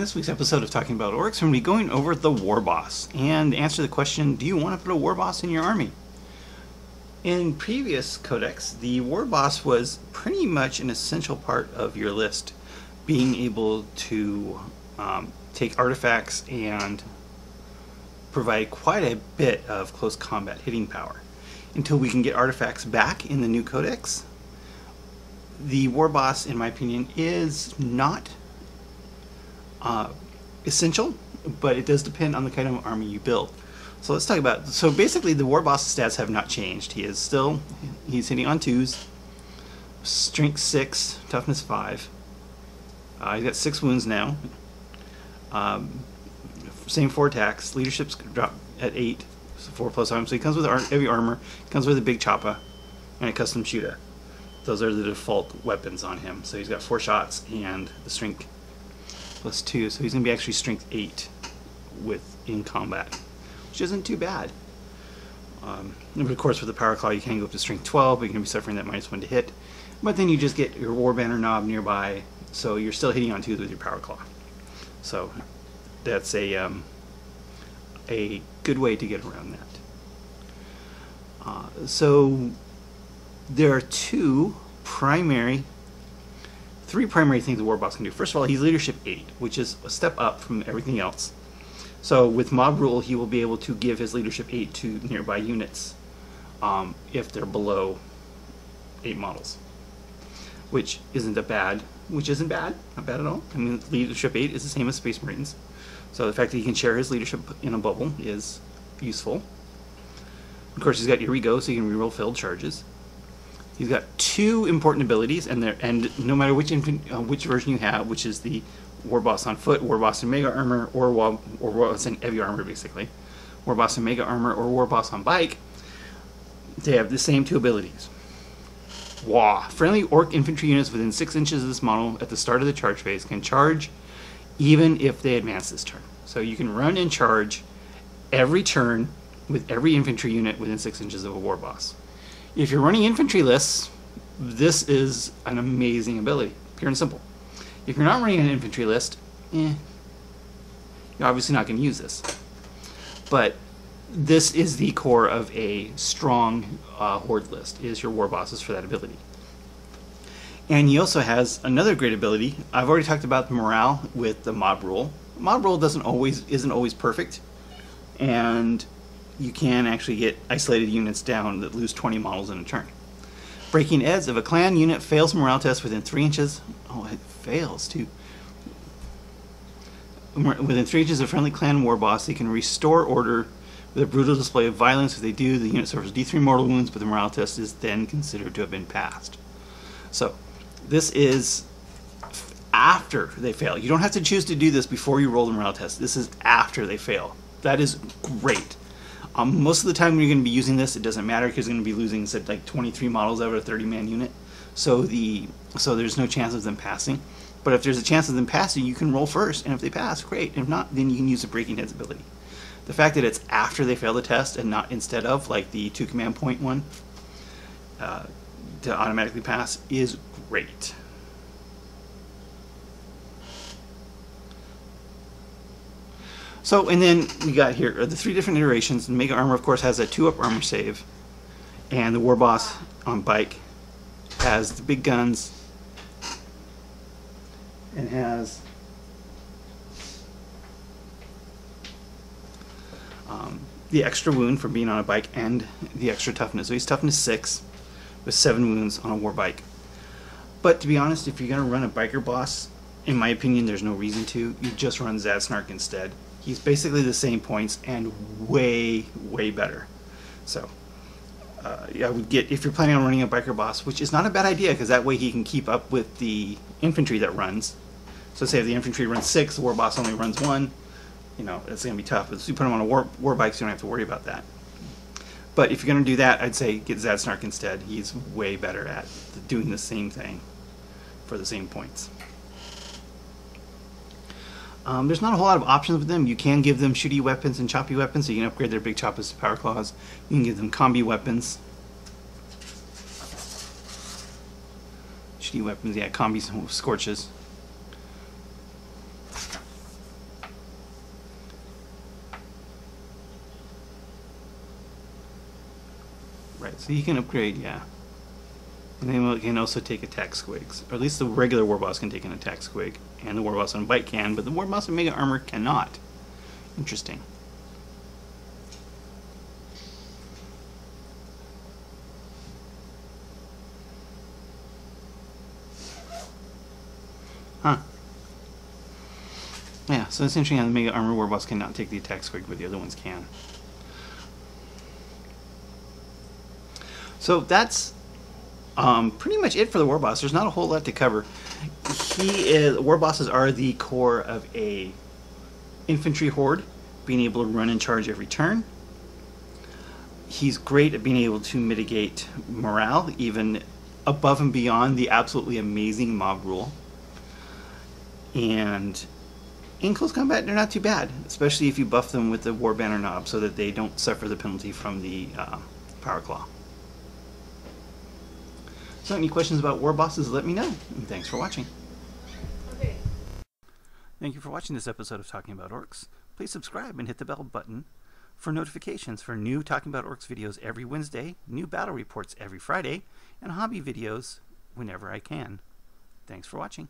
this week's episode of Talking About Orks, we're going to be going over the Warboss and answer the question, do you want to put a Warboss in your army? In previous codex, the Warboss was pretty much an essential part of your list, being able to take artifacts and provide quite a bit of close combat hitting power. Until we can get artifacts back in the new codex, the Warboss, in my opinion, is not essential, but it does depend on the kind of army you build. So let's talk about, so basically the Warboss stats have not changed. He's hitting on 2s, strength 6, toughness 5. He's got 6 wounds now. Same 4 attacks. Leadership's dropped at 8, so 4 plus armor. So he comes with heavy armor, comes with a big choppa, and a custom shooter. Those are the default weapons on him. So he's got 4 shots and the strength plus 2. So he's going to be actually strength 8 in combat, which isn't too bad. But of course, with the Power Claw, you can go up to strength 12, but you're going to be suffering that -1 to hit. But then you just get your War Banner knob nearby, so you're still hitting on 2s with your Power Claw. So that's a good way to get around that. So there are three primary things the Warboss can do. First of all, he's leadership 8, which is a step up from everything else. So with mob rule, he will be able to give his leadership 8 to nearby units if they're below 8 models, which isn't bad, not bad at all. I mean, leadership 8 is the same as Space Marines, so the fact that he can share his leadership in a bubble is useful. Of course, he's got Irigo, so he can reroll failed charges. He's got 2 important abilities, and no matter which version you have, which is the Warboss on foot, Warboss in Mega Armor, or Warboss in Heavy Armor, basically, Warboss in Mega Armor, or Warboss on Bike, they have the same 2 abilities. Wah! Friendly Orc infantry units within 6 inches of this model at the start of the charge phase can charge even if they advance this turn. So you can run and charge every turn with every infantry unit within 6 inches of a Warboss. If you're running infantry lists, this is an amazing ability, pure and simple. If you're not running an infantry list, you're obviously not going to use this. But this is the core of a strong horde list, is your Warbosses for that ability. And he also has another great ability. I've already talked about the morale with the mob rule. Mob rule isn't always perfect, and you can actually get isolated units down that lose 20 models in a turn. Breaking Eds, if a clan unit fails morale test within 3 inches, it fails too. Within 3 inches of friendly clan Warboss, they can restore order with a brutal display of violence. If they do, the unit suffers D3 mortal wounds, but the morale test is then considered to have been passed. So this is after they fail. You don't have to choose to do this before you roll the morale test. This is after they fail. That is great. Most of the time when you're going to be using this, it doesn't matter because you're going to be losing, say, like 23 models out of a 30-man unit. So there's no chance of them passing. But if there's a chance of them passing, you can roll first, and if they pass, great. If not, then you can use the Breaking Heads ability. The fact that it's after they fail the test and not instead of, like the 2 command point one, to automatically pass is great. So, and then we got here the 3 different iterations. Mega Armor, of course, has a 2-up armor save, and the Warboss on Bike has the big guns and has the extra wound for being on a bike and the extra toughness. So he's toughness 6 with 7 wounds on a war bike. But to be honest, if you're going to run a biker boss, in my opinion, there's no reason to. You just run Zadsnark instead. He's basically the same points and way, way better. So I would get, if you're planning on running a biker boss, which is not a bad idea because that way he can keep up with the infantry that runs. So say if the infantry runs 6, the war boss only runs 1, it's going to be tough. But if you put him on a war bike, so you don't have to worry about that. But if you're going to do that, I'd say get Zadsnark instead. He's way better at doing the same thing for the same points. There's not a whole lot of options with them. You can give them shooty weapons and choppy weapons, so you can upgrade their big choppas to power claws. You can give them combi weapons. Shooty weapons, yeah, combi scorches. So he can upgrade, yeah. And then he can also take attack squigs. Or at least the regular Warboss can take an attack squig. And the Warboss on Bite can, but the Warboss on Mega Armor cannot. Interesting. Huh. Yeah, so it's interesting how the Mega Armor Warboss cannot take the attack squig, but the other ones can. So that's pretty much it for the Warboss. There's not a whole lot to cover. Warbosses are the core of a infantry horde, being able to run and charge every turn. He's great at being able to mitigate morale, even above and beyond the absolutely amazing mob rule. And in close combat, they're not too bad, especially if you buff them with the War Banner knob so that they don't suffer the penalty from the Power Claw. So any questions about Warbosses, let me know. And thanks for watching. Okay. Thank you for watching this episode of Talking About Orcs. Please subscribe and hit the bell button for notifications for new Talking About Orcs videos every Wednesday, new battle reports every Friday, and hobby videos whenever I can. Thanks for watching.